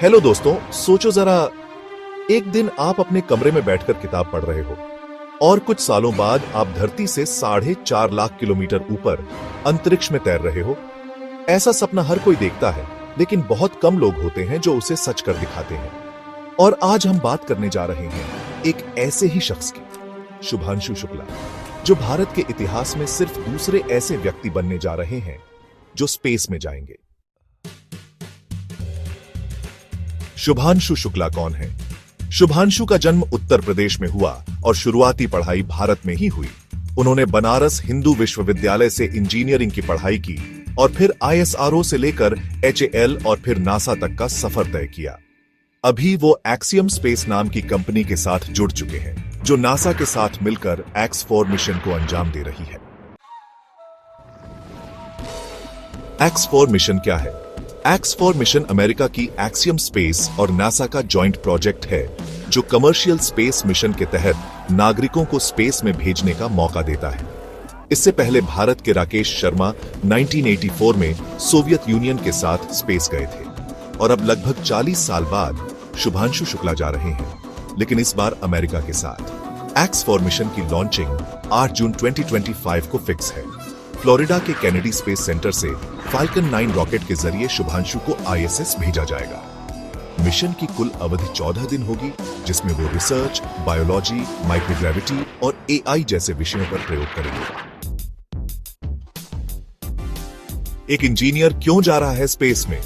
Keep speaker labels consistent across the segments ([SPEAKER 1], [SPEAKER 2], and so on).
[SPEAKER 1] Hello दोस्तों, सोचो जरा, एक दिन आप अपने कमरे में बैठकर किताब पढ़ रहे हो और कुछ सालों बाद आप धरती से 4.5 लाख किलोमीटर ऊपर अंतरिक्ष में तैर रहे हो। ऐसा सपना हर कोई देखता है, लेकिन बहुत कम लोग होते हैं जो उसे सच कर दिखाते हैं। और आज हम बात करने जा रहे हैं एक ऐसे ही शख्स की, शुभांशु शुक्ला, जो भारत के इतिहास में सिर्फ दूसरे ऐसे व्यक्ति बनने जा रहे हैं जो स्पेस में जाएंगे। शुभांशु शुक्ला कौन है? शुभांशु का जन्म उत्तर प्रदेश में हुआ और शुरुआती पढ़ाई भारत में ही हुई। उन्होंने बनारस हिंदू विश्वविद्यालय से इंजीनियरिंग की पढ़ाई की और फिर ISRO से लेकर HAL और फिर नासा तक का सफर तय किया। अभी वो एक्सियम स्पेस नाम की कंपनी के साथ जुड़ चुके हैं, जो नासा के साथ मिलकर X4 मिशन को अंजाम दे रही है। X4 मिशन क्या है? X4 मिशन अमेरिका की एक्सियम स्पेस और नासा का जॉइंट प्रोजेक्ट है, जो कमर्शियल स्पेस मिशन के तहत नागरिकों को स्पेस में भेजने का मौका देता है। इससे पहले भारत के राकेश शर्मा 1984 में सोवियत यूनियन के साथ स्पेस गए थे और अब लगभग 40 साल बाद शुभांशु शुक्ला जा रहे हैं, लेकिन इस बार अमेरिका के साथ। X4 मिशन की लॉन्चिंग 8 जून 2025 को फिक्स है। फ्लोरिडा के केनेडी स्पेस सेंटर से फाल्कन 9 रॉकेट के जरिए शुभांशु को ISS भेजा जाएगा। मिशन की कुल अवधि 14 दिन होगी, जिसमें वो रिसर्च, बायोलॉजी, माइक्रोग्रेविटी और AI जैसे विषयों पर प्रयोग करेंगे। एक इंजीनियर क्यों जा रहा है स्पेस में?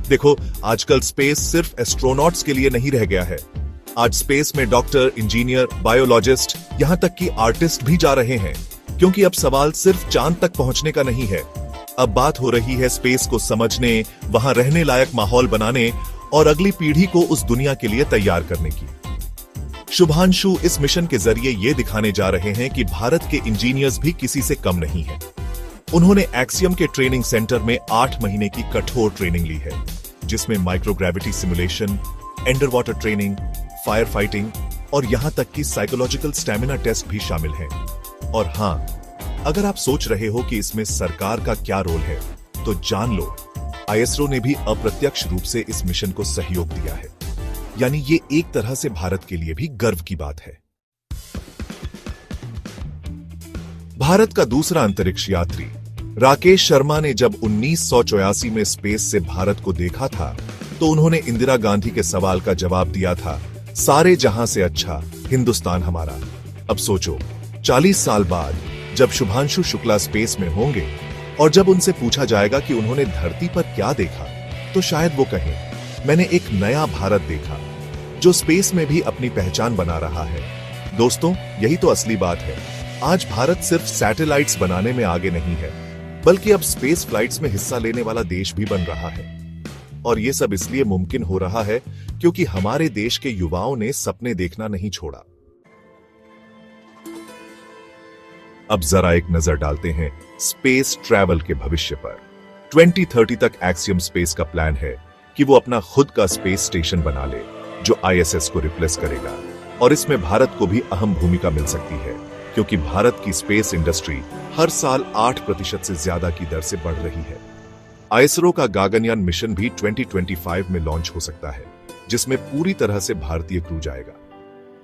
[SPEAKER 1] देखो, आजकल स्पेस सिर्फ एस्ट्रोनॉट्स के लिए नहीं रह गया है। आज स्पेस में डॉक्टर, इंजीनियर, बायोलॉजिस्ट, यहां तक कि आर्टिस्ट भी जा रहे हैं, क्योंकि अब सवाल सिर्फ चांद तक पहुंचने का नहीं है। अब बात हो रही है स्पेस को समझने, वहां रहने लायक माहौल बनाने और अगली पीढ़ी को उस दुनिया के लिए तैयार करने की। शुभांशु इस मिशन के जरिए ये दिखाने जा रहे हैं कि भारत के इंजीनियर्स भी किसी से कम नहीं है। उन्होंने एक्सियम के ट्रेनिंग सेंटर में 8 महीने की कठोर ट्रेनिंग ली है, जिसमें microgravity simulation, under water training, fire fighting और यहां तक कि साइकोलॉजिकल स्टैमिना टेस्ट भी शामिल हैं। और हां, अगर आप सोच रहे हो कि इसमें सरकार का क्या रोल है, तो जान लो, ISRO ने भी अप्रत्यक्ष रूप से इस मिशन को सहयोग दिया है। यानी ये एक तरह से भारत के लिए भी गर्व की बात है। भारत का दूसरा अंतरिक्ष यात्री राकेश शर्मा ने जब 1984 में स्पेस से भारत को देखा था, तो उन्होंने इंदिरा गांधी के सवाल का जवाब दिया था, सारे जहां से अच्छा हिंदुस्तान हमारा। अब सोचो, 40 साल बाद जब शुभांशु शुक्ला स्पेस में होंगे और जब उनसे पूछा जाएगा कि उन्होंने धरती पर क्या देखा, तो शायद वो कहें, मैंने एक नया भारत देखा जो स्पेस में भी अपनी पहचान बना रहा है। दोस्तों, यही तो असली बात है। आज भारत सिर्फ सैटेलाइट्स बनाने में आगे नहीं है, बल्कि अब स्पेस फ्लाइट्स में हिस्सा लेने वाला देश भी बन रहा है। और ये सब इसलिए मुमकिन हो रहा है क्योंकि हमारे देश के युवाओं ने सपने देखना नहीं छोड़ा। अब जरा एक नजर डालते हैं स्पेस ट्रैवल के भविष्य पर। 2030 तक एक्सियम स्पेस का प्लान है कि वो अपना खुद का स्पेस स्टेशन बना ले, जो ISS को रिप्लेस करेगा। और इसमें भारत को भी अहम भूमिका मिल सकती है, क्योंकि भारत की स्पेस इंडस्ट्री हर साल 8% से ज्यादा की दर से बढ़ रही है। ISRO का गगनयान मिशन भी 2025 में लॉन्च हो सकता है, जिसमें पूरी तरह से भारतीय क्रू जाएगा।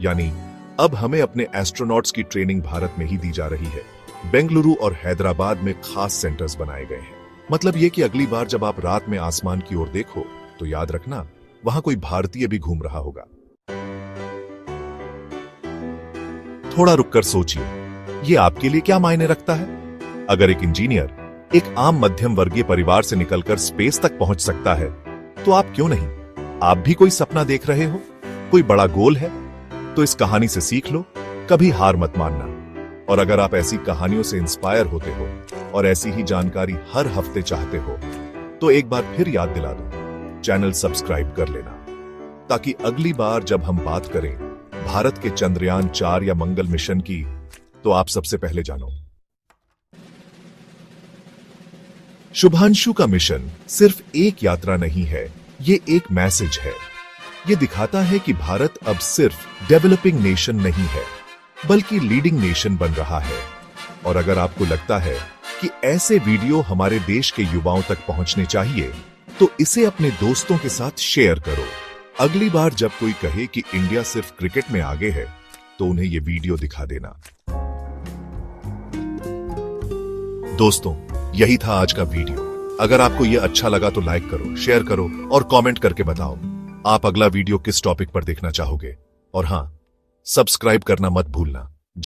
[SPEAKER 1] यानी अब हमें अपने एस्ट्रोनॉट्स की ट्रेनिंग भारत में ही दी जा रही है। बेंगलुरु और हैदराबाद में खास सेंटर्स बनाए गए हैं। मतलब ये कि अगली बार जब आप रात में आसमान की ओर देखो, तो याद रखना, वहां कोई भारतीय भी घूम रहा होगा। थोड़ा रुककर सोचिए, ये आपके लिए क्या मायने रखता है? अगर एक इंजीनियर एक आम मध्यम वर्गीय परिवार से निकलकर स्पेस तक पहुंच सकता है, तो आप क्यों नहीं? आप भी कोई सपना देख रहे हो, कोई बड़ा गोल है, तो इस कहानी से सीख लो, कभी हार मत मानना। और अगर आप ऐसी कहानियों से इंस्पायर होते हो और ऐसी ही जानकारी हर हफ्ते चाहते हो, तो एक बार फिर याद दिला दो, चैनल सब्सक्राइब कर लेना, ताकि अगली बार जब हम बात करें भारत के चंद्रयान 4 या मंगल मिशन की, तो आप सबसे पहले जानो। शुभांशु का मिशन सिर्फ एक यात्रा नहीं है, ये एक मैसेज है। ये दिखाता है कि भारत अब सिर्फ डेवलपिंग नेशन नहीं है, बल्कि लीडिंग नेशन बन रहा है। और अगर आपको लगता है कि ऐसे वीडियो हमारे देश के युवाओं तक पहुंचने चाहिए, तो इसे अपने दोस्तों के साथ शेयर करो। अगली बार जब कोई कहे कि इंडिया सिर्फ क्रिकेट में आगे है, तो उन्हें यह वीडियो दिखा देना। दोस्तों, यही था आज का वीडियो। अगर आपको यह अच्छा लगा तो लाइक करो, शेयर करो और कमेंट करके बताओ आप अगला वीडियो किस टॉपिक पर देखना चाहोगे। और हां, सब्सक्राइब करना मत भूलना।